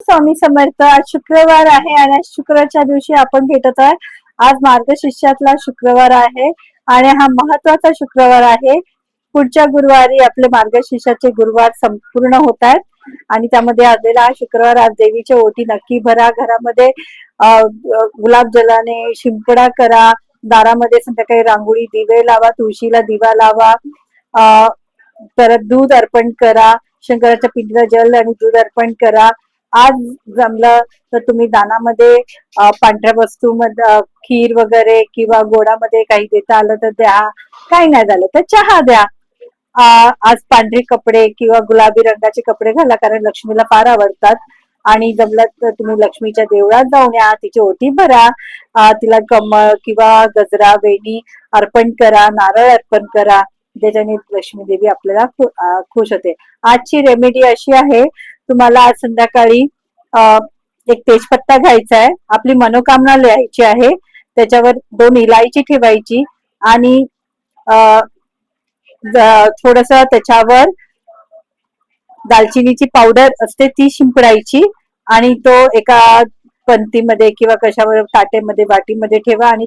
स्वामी समर्थ. आज शुक्रवार आहे आणि आज शुक्रवारच्या दिवशी आपण भेटत आहे. आज मार्गशीर्षातला शुक्रवार आहे आणि हा महत्वाचा शुक्रवार आहे. पुढच्या गुरुवारी आपले मार्गशीर्षाचे गुरुवार संपूर्ण होत आहेत आणि त्यामध्ये आलेला हा शुक्रवार. आज देवीच्या ओटी नक्की भरा. घरामध्ये गुलाब जलाने शिंपडा करा. दारामध्ये संध्याकाळी रांगोळी, दिवे लावा, तुळशीला दिवा लावा. परत दूध अर्पण करा. शंकराच्या पिंडीला जल आणि दूध अर्पण करा. आज जमलं तर तुम्ही दानामध्ये पांढऱ्या वस्तू मध्ये खीर वगैरे किंवा गोडामध्ये काही देता आलं तर द्या. काही नाही झालं तर चहा द्या. आज पांढरे कपडे किंवा गुलाबी रंगाचे कपडे घाला, कारण लक्ष्मीला फार आवडतात. आणि जमलं तर तुम्ही लक्ष्मीच्या देवळात जाऊन या, तिची ओटी भरा. तिला कमळ किंवा गजरा, वेणी अर्पण करा, नारळ अर्पण करा. त्याच्याने लक्ष्मी देवी आपल्याला खुश होते. आजची रेमेडी अशी आहे, तुम्हाला आज संध्याकाळी एक तेजपत्ता घ्यायचा आहे, आपली मनोकामना लिहायची आहे, त्याच्यावर 2 इलायची ठेवायची आणि थोडस त्याच्यावर दालचिनीची पावडर असते ती शिंपडायची आणि तो एका पंतीमध्ये किंवा कशावर ताटेमध्ये वाटीमध्ये ठेवा आणि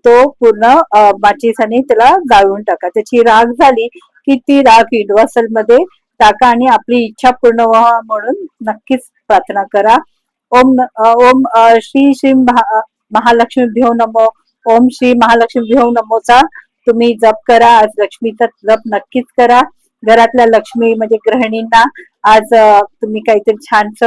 तो पूर्ण माचीसाने त्याला जाळून टाका. त्याची राख झाली की ती राख इंडवासल मध्ये टाका आणि आपली इच्छा पूर्ण व्हावा म्हणून नक्कीच प्रार्थना करा. ओम श्री श्री महालक्ष्मीभ्यो नमो. ओम श्री महालक्ष्मीभ्यो नमोचा तुम्ही जप करा. आज लक्ष्मीचा जप नक्कीच करा. घरातल्या लक्ष्मी म्हणजे गृहिणींना आज तुम्ही काहीतरी छानस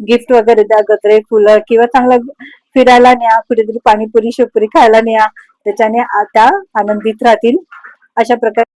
गिफ्ट वगैरे द्या, गजरे, फुलं किंवा चांगलं फिरायला न्या, कुठेतरी पाणीपुरी शेवपुरी खायला न्या. त्याच्याने त्या आनंदित राहतील. अशा प्रकारे